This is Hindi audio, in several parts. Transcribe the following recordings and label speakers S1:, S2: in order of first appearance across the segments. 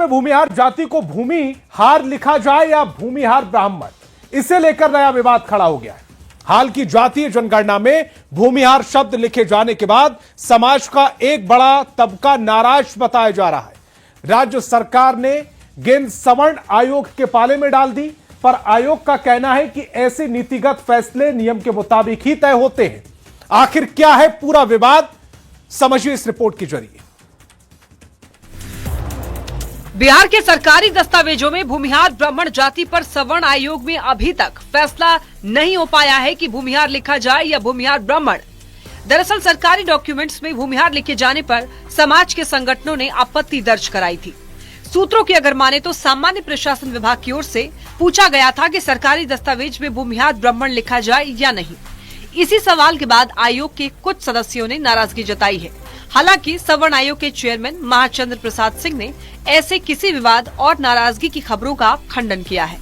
S1: में भूमिहार जाति को भूमिहार लिखा जाए या भूमिहार ब्राह्मण, इसे लेकर नया विवाद खड़ा हो गया है। हाल की जातीय जनगणना में भूमिहार शब्द लिखे जाने के बाद समाज का एक बड़ा तबका नाराज बताया जा रहा है। राज्य सरकार ने गेंद सवर्ण आयोग के पाले में डाल दी, पर आयोग का कहना है कि ऐसे नीतिगत फैसले नियम के मुताबिक ही तय होते हैं। आखिर क्या है पूरा विवाद, समझिए इस रिपोर्ट के जरिए।
S2: बिहार के सरकारी दस्तावेजों में भूमिहार ब्राह्मण जाति पर सवर्ण आयोग में अभी तक फैसला नहीं हो पाया है कि भूमिहार लिखा जाए या भूमिहार ब्राह्मण। दरअसल सरकारी डॉक्यूमेंट्स में भूमिहार लिखे जाने पर समाज के संगठनों ने आपत्ति दर्ज कराई थी। सूत्रों की अगर माने तो सामान्य प्रशासन विभाग की ओर से पूछा गया था कि सरकारी दस्तावेज में भूमिहार ब्राह्मण लिखा जाए या नहीं। इसी सवाल के बाद आयोग के कुछ सदस्यों ने नाराजगी जताई है। हालांकि सवर्ण आयोग के चेयरमैन महाचंद्र प्रसाद सिंह ने ऐसे किसी विवाद और नाराजगी की खबरों का खंडन किया है।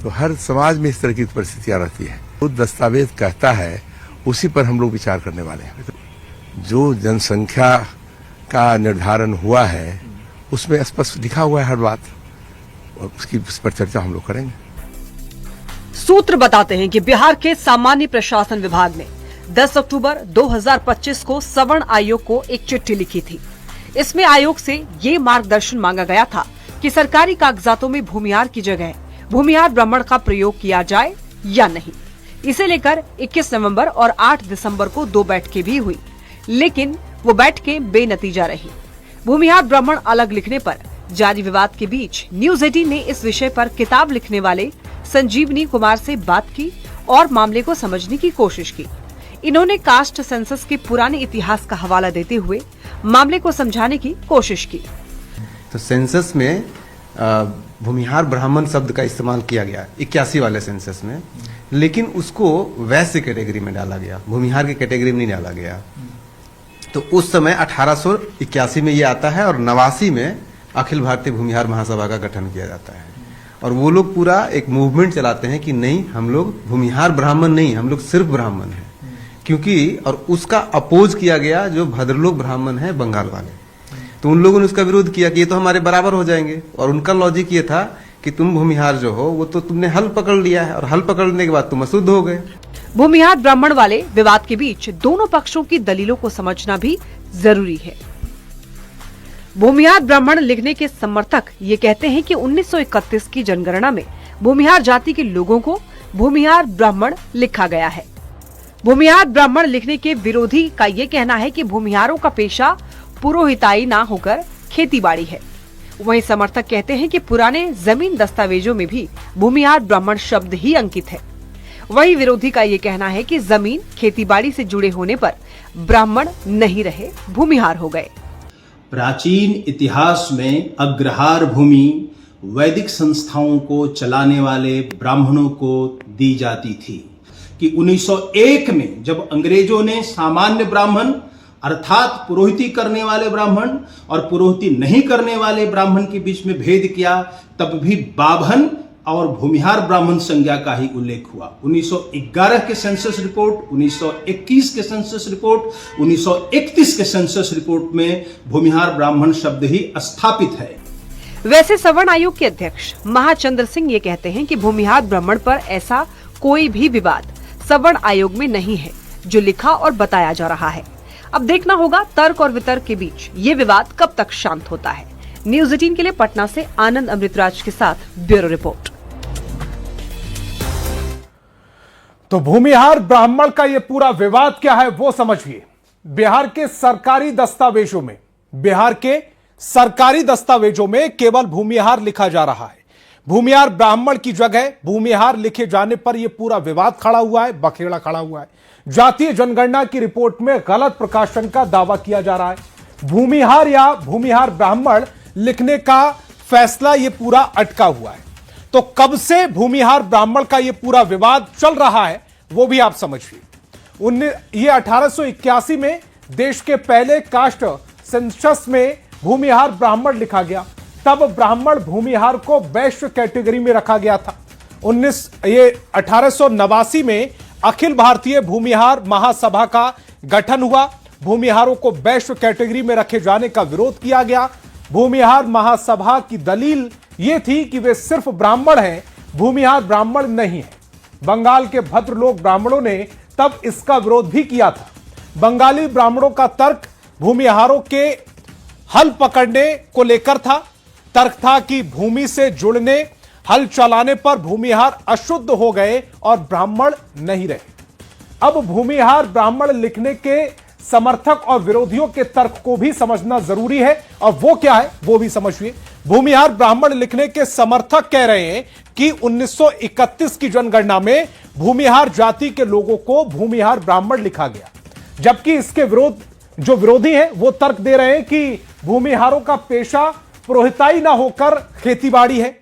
S3: तो हर समाज में इस तरह की परिस्थितियां रहती है। जो दस्तावेज कहता है उसी पर हम लोग विचार करने वाले हैं। जो जनसंख्या का निर्धारण हुआ है उसमें स्पष्ट लिखा हुआ है हर बात, और उस पर चर्चा हम लोग करेंगे।
S2: सूत्र बताते हैं कि बिहार के सामान्य प्रशासन विभाग ने 10 अक्टूबर 2025 को सवर्ण आयोग को एक चिट्ठी लिखी थी। इसमें आयोग से ये मार्गदर्शन मांगा गया था कि सरकारी कागजातों में भूमिहार की जगह भूमिहार ब्राह्मण का प्रयोग किया जाए या नहीं। इसे लेकर 21 नवंबर और 8 दिसंबर को 2 बैठकें भी हुई, लेकिन वो बैठकें बेनतीजा रही। भूमिहार ब्राह्मण अलग लिखने पर जारी विवाद के बीच न्यूज 18 ने इस विषय पर किताब लिखने वाले संजीवनी कुमार से बात की और मामले को समझने की कोशिश की। इन्होंने कास्ट सेंसस के पुराने इतिहास का हवाला देते हुए मामले को समझाने की कोशिश की।
S4: तो सेंसस में भूमिहार ब्राह्मण शब्द का इस्तेमाल किया गया 81 वाले सेंसस में, लेकिन उसको वैश्य कैटेगरी में डाला गया, भूमिहार की कैटेगरी में नहीं डाला गया। तो उस समय 1881 में ये आता है और 89 में अखिल भारतीय भूमिहार महासभा का गठन किया जाता है, और वो लोग पूरा एक मूवमेंट चलाते हैं कि नहीं, हम लोग भूमिहार ब्राह्मण नहीं, हम लोग सिर्फ ब्राह्मण हैं। क्योंकि और उसका अपोज किया गया जो भद्रलोक ब्राह्मण है बंगाल वाले, तो उन लोगों ने उसका विरोध किया कि ये तो हमारे बराबर हो जाएंगे। और उनका लॉजिक ये था कि तुम भूमिहार जो हो वो तो तुमने हल पकड़ लिया है, और हल पकड़ने के बाद तुम अशुद्ध हो गए।
S2: भूमिहार ब्राह्मण वाले विवाद के बीच दोनों पक्षों की दलीलों को समझना भी जरूरी है। भूमिहार ब्राह्मण लिखने के समर्थक ये कहते हैं कि 1931 की जनगणना में भूमिहार जाति के लोगों को भूमिहार ब्राह्मण लिखा गया है। भूमिहार ब्राह्मण लिखने के विरोधी का ये कहना है कि भूमिहारों का पेशा पुरोहिताई ना होकर खेतीबाड़ी है। वहीं समर्थक कहते हैं कि पुराने जमीन दस्तावेजों में भी भूमिहार ब्राह्मण शब्द ही अंकित है। वहीं विरोधी का ये कहना है कि जमीन खेतीबाड़ी से जुड़े होने पर ब्राह्मण नहीं रहे, भूमिहार हो गए।
S5: प्राचीन इतिहास में अग्रहार भूमि वैदिक संस्थाओं को चलाने वाले ब्राह्मणों को दी जाती थी, कि 1901 में जब अंग्रेजों ने सामान्य ब्राह्मण अर्थात पुरोहिती करने वाले ब्राह्मण और पुरोहिती नहीं करने वाले ब्राह्मण के बीच में भेद किया, तब भी बाभन और भूमिहार ब्राह्मण संज्ञा का ही उल्लेख हुआ। 1911 के सेंसस रिपोर्ट, 1921 के सेंसस रिपोर्ट, 1931 के सेंसस रिपोर्ट में भूमिहार ब्राह्मण शब्द ही स्थापित है।
S2: वैसे सवर्ण आयोग के अध्यक्ष महाचंद्र सिंह ये कहते हैं कि भूमिहार ब्राह्मण पर ऐसा कोई भी विवाद सवर्ण आयोग में नहीं है जो लिखा और बताया जा रहा है। अब देखना होगा तर्क और वितर्क के बीच ये विवाद कब तक शांत होता है। न्यूज 18 के लिए पटना से आनंद अमृतराज के साथ ब्यूरो रिपोर्ट।
S1: तो भूमिहार ब्राह्मण का यह पूरा विवाद क्या है वो समझिए। बिहार के सरकारी दस्तावेजों में केवल भूमिहार लिखा जा रहा है। भूमिहार ब्राह्मण की जगह भूमिहार लिखे जाने पर यह पूरा विवाद खड़ा हुआ है, बखेड़ा खड़ा हुआ है। जातीय जनगणना की रिपोर्ट में गलत प्रकाशन का दावा किया जा रहा है। भूमिहार या भूमिहार ब्राह्मण लिखने का फैसला यह पूरा अटका हुआ है। तो कब से भूमिहार ब्राह्मण का यह पूरा विवाद चल रहा है वो भी आप समझिए। ये 1881 में देश के पहले कास्ट सेंसस में भूमिहार ब्राह्मण लिखा गया। तब ब्राह्मण भूमिहार को वैश्य कैटेगरी में रखा गया था। 1889 में अखिल भारतीय भूमिहार महासभा का गठन हुआ। भूमिहारों को वैश्य कैटेगरी में रखे जाने का विरोध किया गया। भूमिहार महासभा की दलील यह थी कि वे सिर्फ ब्राह्मण हैं, भूमिहार ब्राह्मण नहीं है। बंगाल के भद्रलोक ब्राह्मणों ने तब इसका विरोध भी किया था। बंगाली ब्राह्मणों का तर्क भूमिहारों के हल पकड़ने को लेकर था। तर्क था कि भूमि से जुड़ने, हल चलाने पर भूमिहार अशुद्ध हो गए और ब्राह्मण नहीं रहे। अब भूमिहार ब्राह्मण लिखने के समर्थक और विरोधियों के तर्क को भी समझना जरूरी है, और वो क्या है वो भी समझिए। भूमिहार ब्राह्मण लिखने के समर्थक कह रहे हैं कि 1931 की जनगणना में भूमिहार जाति के लोगों को भूमिहार ब्राह्मण लिखा गया, जबकि इसके विरोधी हैं वो तर्क दे रहे हैं कि भूमिहारों का पेशा पुरोहिताई ना होकर खेतीबाड़ी है।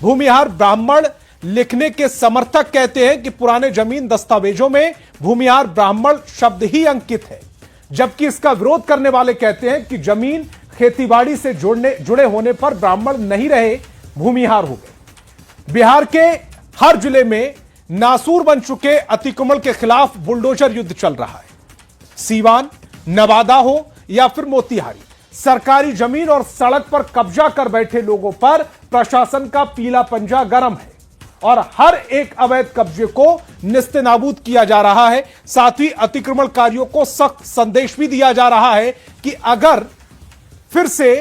S1: भूमिहार ब्राह्मण लिखने के समर्थक कहते हैं कि पुराने जमीन दस्तावेजों में भूमिहार ब्राह्मण शब्द ही अंकित है, जबकि इसका विरोध करने वाले कहते हैं कि जमीन खेतीबाड़ी से जुड़े होने पर ब्राह्मण नहीं रहे, भूमिहार हो गए। बिहार के हर जिले में नासूर बन चुके अतिक्रमण के खिलाफ बुलडोजर युद्ध चल रहा है। सीवान, नवादा हो या फिर मोतिहारी, सरकारी जमीन और सड़क पर कब्जा कर बैठे लोगों पर प्रशासन का पीला पंजा गर्म है और हर एक अवैध कब्जे को निस्तेनाबूद किया जा रहा है। साथ ही अतिक्रमणकारियों को सख्त संदेश भी दिया जा रहा है कि अगर फिर से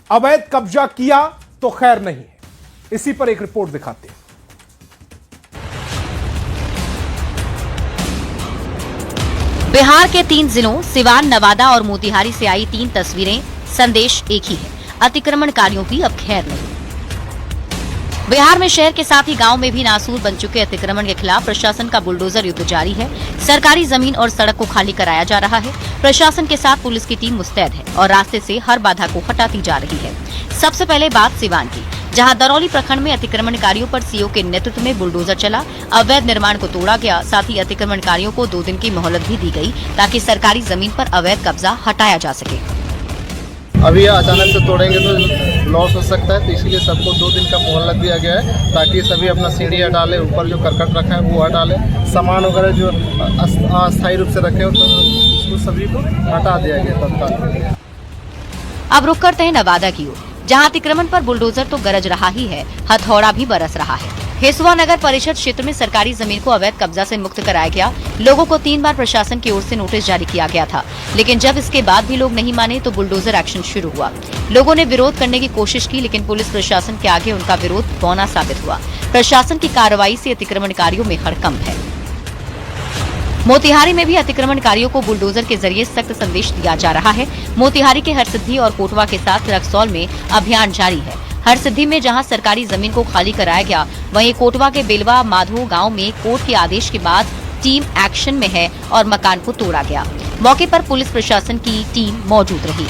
S1: अवैध कब्जा किया तो खैर नहीं है। इसी पर एक रिपोर्ट दिखाते हैं।
S6: बिहार के 3 जिलों सिवान, नवादा और मोतिहारी से आई 3 तस्वीरें, संदेश एक ही है, अतिक्रमणकारियों की अब खैर नहीं। बिहार में शहर के साथ ही गांव में भी नासूर बन चुके अतिक्रमण के खिलाफ प्रशासन का बुलडोजर युद्ध जारी है। सरकारी जमीन और सड़क को खाली कराया जा रहा है। प्रशासन के साथ पुलिस की टीम मुस्तैद है और रास्ते से हर बाधा को हटाती जा रही है। सबसे पहले बात सिवान की, जहां दरौली प्रखंड में अतिक्रमणकारियों पर सीओ के नेतृत्व में बुलडोजर चला, अवैध निर्माण को तोड़ा गया। साथ ही अतिक्रमणकारियों को 2 दिन की मोहलत भी दी गई ताकि सरकारी जमीन पर अवैध कब्जा हटाया जा सके।
S7: अभी अचानक से तोड़ेंगे तो लॉस हो सकता है, तो इसीलिए सबको 2 दिन का मोहलत दिया गया है ताकि सभी अपना सीढ़ी हटा ले, ऊपर जो करकट रखा है वो हटा ले, सामान वगैरह जो अस्थायी रूप से रखे हो तो उसको सभी को हटा दिया गया तत्काल।
S6: अब रुक करते हैं नवादा की ओर, जहां अतिक्रमण पर बुलडोजर तो गरज रहा ही है, हथौड़ा भी बरस रहा है। हिसुआ नगर परिषद क्षेत्र में सरकारी जमीन को अवैध कब्जा से मुक्त कराया गया। लोगों को 3 बार प्रशासन की ओर से नोटिस जारी किया गया था, लेकिन जब इसके बाद भी लोग नहीं माने तो बुलडोजर एक्शन शुरू हुआ। लोगों ने विरोध करने की कोशिश की, लेकिन पुलिस प्रशासन के आगे उनका विरोध बौना साबित हुआ। प्रशासन की कार्रवाई से अतिक्रमणकारियों में हड़कंप है। मोतिहारी में भी अतिक्रमणकारियों को बुलडोजर के जरिए सख्त संदेश दिया जा रहा है। मोतिहारी के हरसिद्धि और कोटवा के साथ रक्सौल में अभियान जारी है। हरसिद्धि में जहां सरकारी जमीन को खाली कराया गया, वहीं कोटवा के बेलवा माधो गांव में कोर्ट के आदेश के बाद टीम एक्शन में है और मकान को तोड़ा गया। मौके पर पुलिस प्रशासन की टीम मौजूद रही।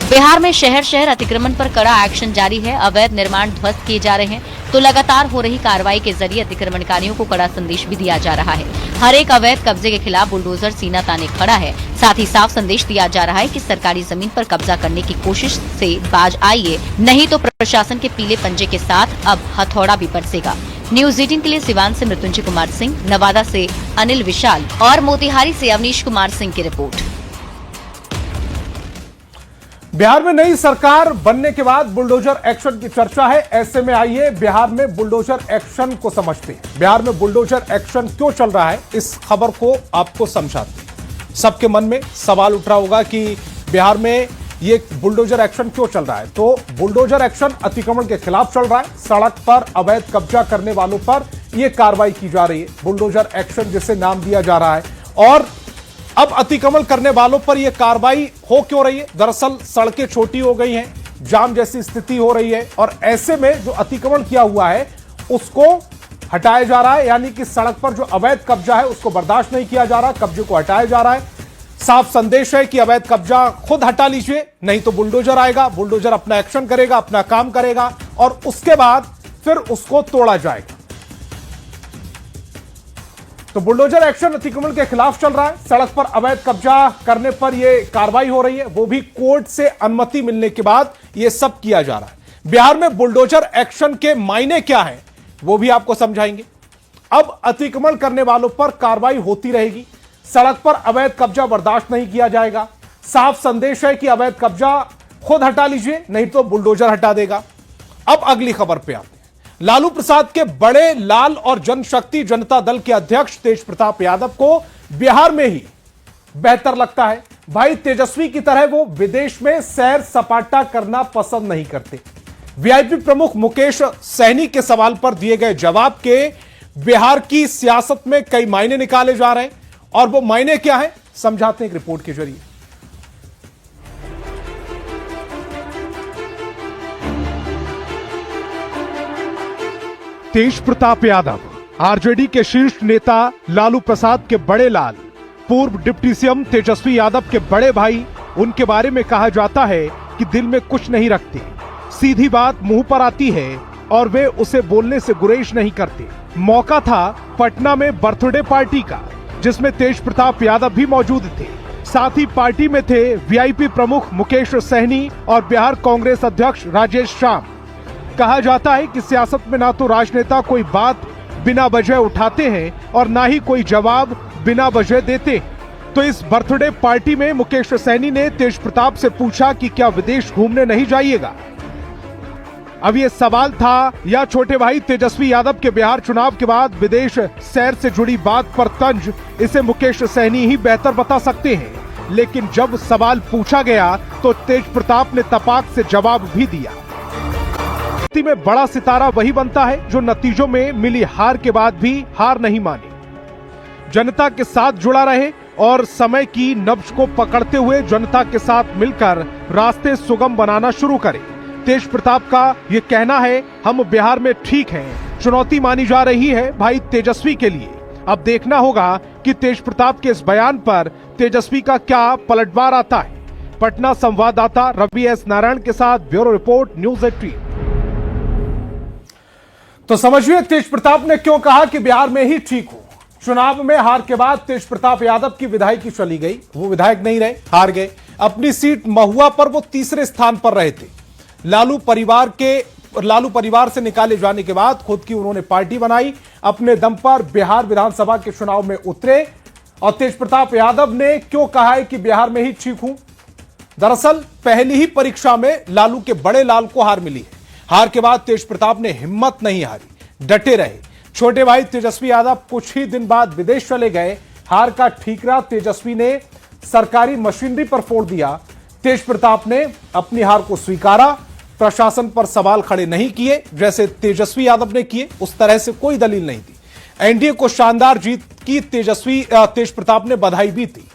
S6: बिहार में शहर शहर अतिक्रमण पर कड़ा एक्शन जारी है। अवैध निर्माण ध्वस्त किए जा रहे हैं, तो लगातार हो रही कार्रवाई के जरिए अतिक्रमणकारियों को कड़ा संदेश भी दिया जा रहा है। हर एक अवैध कब्जे के खिलाफ बुलडोजर सीना ताने खड़ा है। साथ ही साफ संदेश दिया जा रहा है कि सरकारी जमीन पर कब्जा करने की कोशिश से बाज आइए, नहीं तो प्रशासन के पीले पंजे के साथ अब हथौड़ा भी बरसेगा। न्यूज 18 के लिए सिवान से मृत्युंजय कुमार सिंह, नवादा से अनिल विशाल और मोतिहारी से अवनीश कुमार सिंह की रिपोर्ट।
S1: बिहार में नई सरकार बनने के बाद बुलडोजर एक्शन की चर्चा है। ऐसे में आइए बिहार में बुलडोजर एक्शन को समझते हैं। बिहार में बुलडोजर एक्शन क्यों चल रहा है, इस खबर को आपको समझाते हैं। सबके मन में सवाल उठ रहा होगा कि बिहार में ये बुलडोजर एक्शन क्यों चल रहा है। तो बुलडोजर एक्शन अतिक्रमण के खिलाफ चल रहा है। सड़क पर अवैध कब्जा करने वालों पर यह कार्रवाई की जा रही है, बुलडोजर एक्शन जिसे नाम दिया जा रहा है। और अब अतिक्रमण करने वालों पर यह कार्रवाई हो क्यों रही है? दरअसल सड़कें छोटी हो गई हैं, जाम जैसी स्थिति हो रही है और ऐसे में जो अतिक्रमण किया हुआ है उसको हटाया जा रहा है। यानी कि सड़क पर जो अवैध कब्जा है उसको बर्दाश्त नहीं किया जा रहा, कब्जे को हटाया जा रहा है। साफ संदेश है कि अवैध कब्जा खुद हटा लीजिए, नहीं तो बुलडोजर आएगा, बुलडोजर अपना एक्शन करेगा, अपना काम करेगा और उसके बाद फिर उसको तोड़ा जाएगा। तो बुलडोजर एक्शन अतिक्रमण के खिलाफ चल रहा है। सड़क पर अवैध कब्जा करने पर यह कार्रवाई हो रही है, वो भी कोर्ट से अनुमति मिलने के बाद यह सब किया जा रहा है। बिहार में बुलडोजर एक्शन के मायने क्या है वो भी आपको समझाएंगे। अब अतिक्रमण करने वालों पर कार्रवाई होती रहेगी, सड़क पर अवैध कब्जा बर्दाश्त नहीं किया जाएगा। साफ संदेश है कि अवैध कब्जा खुद हटा लीजिए, नहीं तो बुलडोजर हटा देगा। अब अगली खबर पे आते हैं। लालू प्रसाद के बड़े लाल और जनशक्ति जनता दल के अध्यक्ष तेज प्रताप यादव को बिहार में ही बेहतर लगता है। भाई तेजस्वी की तरह वो विदेश में सैर सपाटा करना पसंद नहीं करते। वीआईपी प्रमुख मुकेश सहनी के सवाल पर दिए गए जवाब के बिहार की सियासत में कई मायने निकाले जा रहे हैं, और वो मायने क्या है समझाते हैं एक रिपोर्ट के जरिए। तेज प्रताप यादव आरजेडी के शीर्ष नेता लालू प्रसाद के बड़े लाल, पूर्व डिप्टी सीएम तेजस्वी यादव के बड़े भाई, उनके बारे में कहा जाता है कि दिल में कुछ नहीं रखते, सीधी बात मुंह पर आती है और वे उसे बोलने से गुरेज नहीं करते। मौका था पटना में बर्थडे पार्टी का, जिसमें तेज प्रताप यादव भी मौजूद थे। साथ ही पार्टी में थे वीआईपी प्रमुख मुकेश सहनी और बिहार कांग्रेस अध्यक्ष राजेश श्याम। कहा जाता है कि सियासत में ना तो राजनेता कोई बात बिना वजह उठाते हैं और ना ही कोई जवाब बिना वजह देते। तो इस बर्थडे पार्टी में मुकेश सहनी ने तेज प्रताप से पूछा कि क्या विदेश घूमने नहीं जाइएगा। अब ये सवाल था या छोटे भाई तेजस्वी यादव के बिहार चुनाव के बाद विदेश सैर से जुड़ी बात पर तंज, इसे मुकेश सहनी ही बेहतर बता सकते हैं। लेकिन जब सवाल पूछा गया तो तेज प्रताप ने तपाक से जवाब भी दिया। में बड़ा सितारा वही बनता है जो नतीजों में मिली हार के बाद भी हार नहीं माने, जनता के साथ जुड़ा रहे और समय की नब्ज को पकड़ते हुए जनता के साथ मिलकर रास्ते सुगम बनाना शुरू करे। तेज प्रताप का ये कहना है, हम बिहार में ठीक हैं। चुनौती मानी जा रही है भाई तेजस्वी के लिए। अब देखना होगा कि तेज प्रताप के इस बयान पर तेजस्वी का क्या पलटवार आता है। पटना संवाददाता रवि एस नारायण के साथ ब्यूरो रिपोर्ट, न्यूज़ 18। तो समझिए तेज प्रताप ने क्यों कहा कि बिहार में ही ठीक हो। चुनाव में हार के बाद तेज प्रताप यादव की विधायकी चली गई, वो विधायक नहीं रहे, हार गए। अपनी सीट महुआ पर वो तीसरे स्थान पर रहे थे। लालू परिवार से निकाले जाने के बाद खुद की उन्होंने पार्टी बनाई, अपने दम पर बिहार विधानसभा के चुनाव में उतरे। और तेज प्रताप यादव ने क्यों कहा है कि बिहार में ही ठीक हूं? दरअसल पहली ही परीक्षा में लालू के बड़े लाल को हार मिली है। हार के बाद तेज प्रताप ने हिम्मत नहीं हारी, डटे रहे। छोटे भाई तेजस्वी यादव कुछ ही दिन बाद विदेश चले गए। हार का ठीकरा तेजस्वी ने सरकारी मशीनरी पर फोड़ दिया। तेज प्रताप ने अपनी हार को स्वीकारा, प्रशासन पर सवाल खड़े नहीं किए जैसे तेजस्वी यादव ने किए, उस तरह से कोई दलील नहीं दी। एनडीए को शानदार जीत की तेज प्रताप ने बधाई भी दी।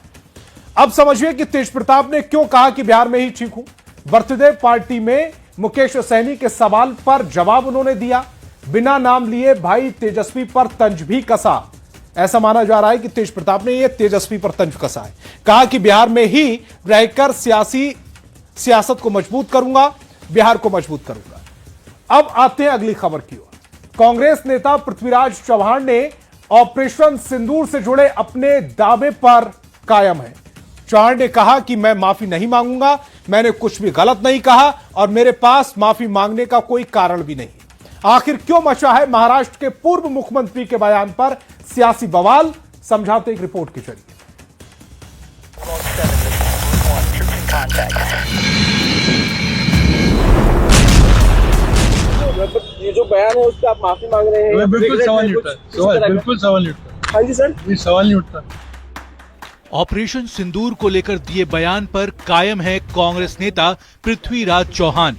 S1: अब समझिए कि तेज प्रताप ने क्यों कहा कि बिहार में ही ठीक हूं। बर्थडे पार्टी में मुकेश सहनी के सवाल पर जवाब उन्होंने दिया। बिना नाम लिए भाई तेजस्वी पर तंज भी कसा। ऐसा माना जा रहा है कि तेज प्रताप ने यह तेजस्वी पर तंज कसा है। कहा कि बिहार में ही रहकर सियासत को मजबूत करूंगा, बिहार को मजबूत करूंगा। अब आते हैं अगली खबर की ओर। कांग्रेस नेता पृथ्वीराज चौहान ने ऑपरेशन सिंदूर से जुड़े अपने दावे पर कायम है। चौहान ने कहा कि मैं माफी नहीं मांगूंगा, मैंने कुछ भी गलत नहीं कहा और मेरे पास माफी मांगने का कोई कारण भी नहीं। आखिर क्यों मचा है महाराष्ट्र के पूर्व मुख्यमंत्री के बयान पर सियासी बवाल, समझाते एक रिपोर्ट के जरिए।
S8: ये जो बयान है उससे आप माफी मांग रहे हैं?
S9: बिल्कुल सवाल नहीं उठता, बिल्कुल सवाल नहीं उठता।
S8: हाँ जी सर,
S9: ये सवाल नहीं उठता।
S10: ऑपरेशन सिंदूर को लेकर दिए बयान पर कायम है कांग्रेस नेता पृथ्वीराज चौहान।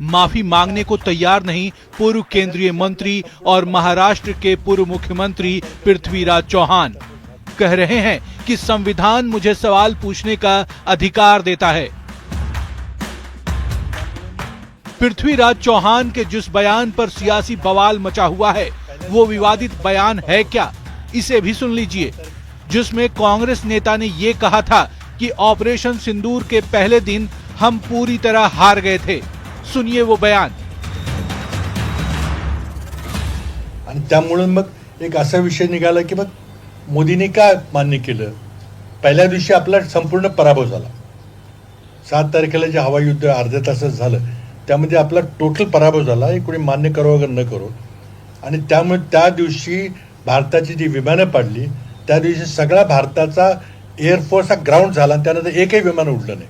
S10: माफी मांगने को तैयार नहीं पूर्व केंद्रीय मंत्री और महाराष्ट्र के पूर्व मुख्यमंत्री पृथ्वीराज चौहान। कह रहे हैं कि संविधान मुझे सवाल पूछने का अधिकार देता है। पृथ्वीराज चौहान के जिस बयान पर सियासी बवाल मचा हुआ है वो विवादित बयान है क्या, इसे भी सुन लीजिए। जिसमें कांग्रेस नेता ने ये कहा था कि ऑपरेशन सिंदूर के पहले दिन हम पूरी तरह हार गए थे। सुनिए वो बयान।
S9: आणि त्यामुळे मग एक असा विषय निघाला की मग मोदींनी का मान्य केलं? पहिल्या दिवशी आपला संपूर्ण पराभव झाला। 7 तारखेला जे हवाई युद्ध अर्ध्या तासात झालं त्यामध्ये आपला टोटल पराभव झाला, हे कोणी मान्य करो अगर न करो। आणि त्यामुळे त्या दिवशी भारताची जी विमानं पडली त्या दिवशी सगळा भारताचा एअरफोर्स हा ग्राउंड झाला आणि त्यानंतर एकही विमान उडलं नाही।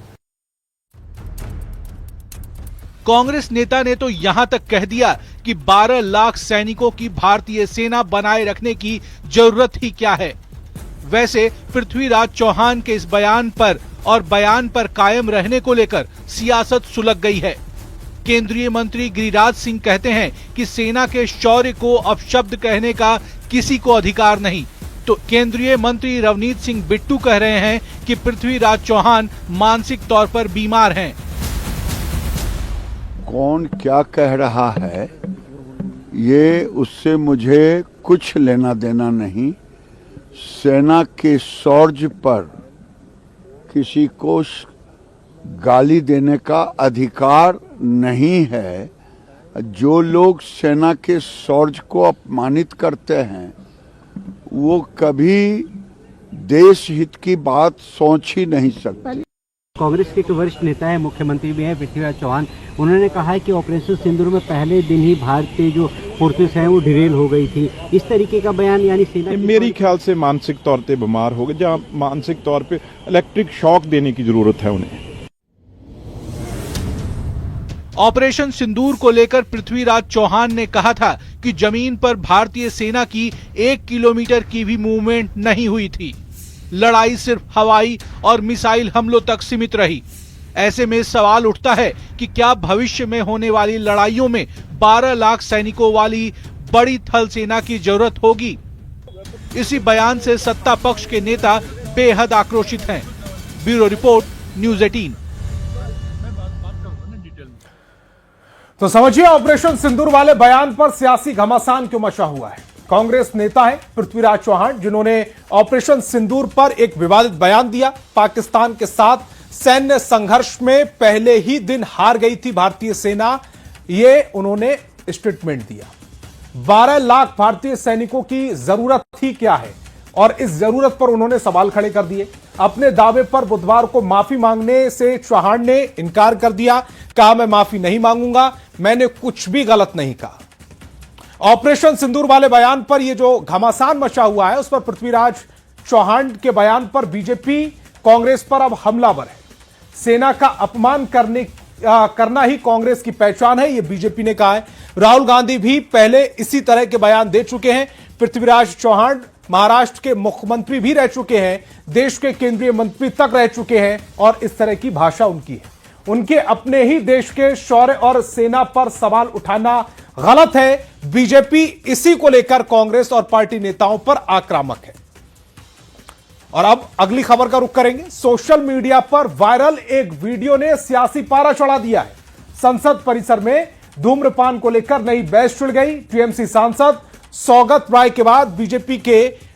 S10: कांग्रेस नेता ने तो यहां तक कह दिया कि 12 लाख सैनिकों की भारतीय सेना बनाए रखने की जरूरत ही क्या है। वैसे पृथ्वीराज चौहान के इस बयान पर कायम रहने को लेकर सियासत सुलग गई है। केंद्रीय मंत्री गिरिराज सिंह कहते हैं कि सेना के शौर्य को अपशब्द कहने का किसी को अधिकार नहीं, तो केंद्रीय मंत्री रवनीत सिंह बिट्टू कह रहे हैं कि पृथ्वीराज चौहान मानसिक तौर पर बीमार हैं।
S11: कौन क्या कह रहा है ये उससे मुझे कुछ लेना देना नहीं। सेना के शौर्य पर किसी को गाली देने का अधिकार नहीं है। जो लोग सेना के शौर्य को अपमानित करते हैं वो कभी देश हित की बात सोच ही नहीं सकते।
S12: कांग्रेस के एक वरिष्ठ नेता है, मुख्यमंत्री भी हैं पृथ्वीराज चौहान, उन्होंने कहा है कि ऑपरेशन सिंदूर में पहले दिन ही भारतीय जो फोर्सेस हैं वो डिरेल हो गई थी। इस तरीके का बयान यानी सेना
S13: मेरी ख्याल से मानसिक तौर पे बीमार हो गए, जहाँ मानसिक तौर पे इलेक्ट्रिक शॉक देने की जरूरत है उन्हें।
S10: ऑपरेशन सिंदूर को लेकर पृथ्वीराज चौहान ने कहा था कि जमीन पर भारतीय सेना की 1 किलोमीटर की भी मूवमेंट नहीं हुई थी। लड़ाई सिर्फ हवाई और मिसाइल हमलों तक सीमित रही। ऐसे में सवाल उठता है कि क्या भविष्य में होने वाली लड़ाइयों में 12 लाख सैनिकों वाली बड़ी थल सेना की जरूरत होगी। इसी बयान से सत्ता पक्ष के नेता बेहद आक्रोशित हैं। Bureau report, news 18।
S1: तो समझिए ऑपरेशन सिंदूर वाले बयान पर सियासी घमासान क्यों मचा हुआ है। कांग्रेस नेता है पृथ्वीराज चौहान, जिन्होंने ऑपरेशन सिंदूर पर एक विवादित बयान दिया। पाकिस्तान के साथ सैन्य संघर्ष में पहले ही दिन हार गई थी भारतीय सेना, ये उन्होंने स्टेटमेंट दिया। 12 लाख भारतीय सैनिकों की जरूरत ही क्या है, और इस जरूरत पर उन्होंने सवाल खड़े कर दिए। अपने दावे पर बुधवार को माफी मांगने से चौहान ने इनकार कर दिया। कहा, मैं माफी नहीं मांगूंगा, मैंने कुछ भी गलत नहीं कहा। ऑपरेशन सिंदूर वाले बयान पर यह जो घमासान मचा हुआ है, उस पर पृथ्वीराज चौहान के बयान पर बीजेपी कांग्रेस पर अब हमलावर है। सेना का अपमान करना ही कांग्रेस की पहचान है, यह बीजेपी ने कहा है। राहुल गांधी भी पहले इसी तरह के बयान दे चुके हैं। पृथ्वीराज चौहान महाराष्ट्र के मुख्यमंत्री भी रह चुके हैं, देश के केंद्रीय मंत्री तक रह चुके हैं, और इस तरह की भाषा उनकी है। उनके अपने ही देश के शौर्य और सेना पर सवाल उठाना गलत है। बीजेपी इसी को लेकर कांग्रेस और पार्टी नेताओं पर आक्रामक है। और अब अगली खबर का रुख करेंगे। सोशल मीडिया पर वायरल एक वीडियो ने सियासी पारा चढ़ा दिया है। संसद परिसर में धूम्रपान को लेकर नई बहस छिड़ गई। टीएमसी सांसद सौगत राय के बाद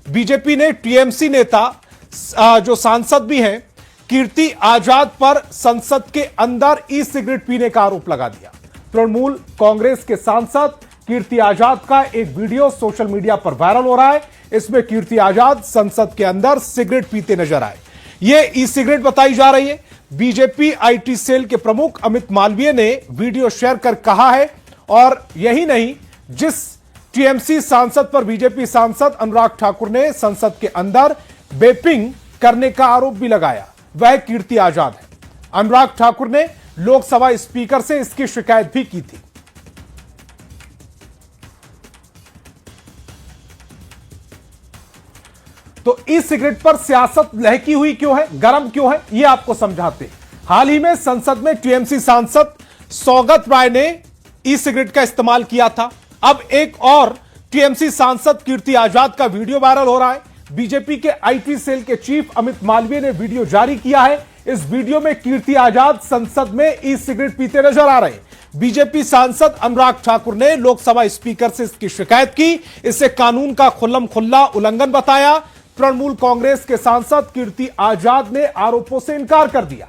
S1: बीजेपी ने टीएमसी नेता जो सांसद भी हैं कीर्ति आजाद पर संसद के अंदर ई सिगरेट पीने का आरोप लगा दिया। तृणमूल कांग्रेस के सांसद कीर्ति आजाद का एक वीडियो सोशल मीडिया पर वायरल हो रहा है। इसमें कीर्ति आजाद संसद के अंदर सिगरेट पीते नजर आए। यह ई सिगरेट बताई जा रही है। बीजेपी आईटी सेल के प्रमुख अमित मालवीय ने वीडियो शेयर कर कहा है, और यही नहीं, जिस टीएमसी सांसद पर बीजेपी सांसद अनुराग ठाकुर ने संसद के अंदर वेपिंग करने का आरोप भी लगाया, वह कीर्ति आजाद है। अनुराग ठाकुर ने लोकसभा स्पीकर से इसकी शिकायत भी की थी। तो ई सिगरेट पर सियासत लहकी हुई क्यों है, गरम क्यों है, यह आपको समझाते हैं। हाल ही में संसद में टीएमसी सांसद सौगत राय ने ई सिगरेट का इस्तेमाल किया था। अब एक और टीएमसी सांसद कीर्ति आजाद का वीडियो वायरल हो रहा है। बीजेपी के आईटी सेल के चीफ अमित मालवीय ने वीडियो जारी किया है। इस वीडियो में कीर्ति आजाद संसद में ई सिगरेट पीते नजर आ रहे हैं। बीजेपी सांसद अनुराग ठाकुर ने लोकसभा स्पीकर से इसकी शिकायत की, इसे कानून का खुल्लम-खुल्ला उल्लंघन बताया। तृणमूल कांग्रेस के सांसद कीर्ति आजाद ने आरोपों से इनकार कर दिया।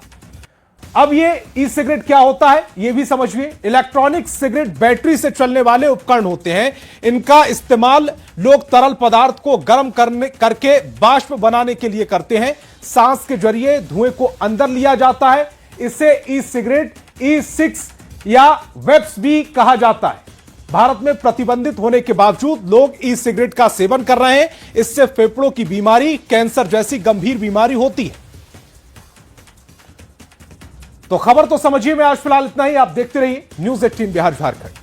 S1: अब ये ई सिगरेट क्या होता है यह भी समझिए। इलेक्ट्रॉनिक सिगरेट बैटरी से चलने वाले उपकरण होते हैं। इनका इस्तेमाल लोग तरल पदार्थ को गर्म करके बाष्प बनाने के लिए करते हैं। सांस के जरिए धुएं को अंदर लिया जाता है। इसे ई सिगरेट, ई6 या वेप्स भी कहा जाता है। भारत में प्रतिबंधित होने के बावजूद लोग ई सिगरेट का सेवन कर रहे हैं। इससे फेफड़ों की बीमारी, कैंसर जैसी गंभीर बीमारी होती है। तो खबर तो समझिए में आज फिलहाल इतना ही। आप देखते रहिए न्यूज़ 18 बिहार झारखंड।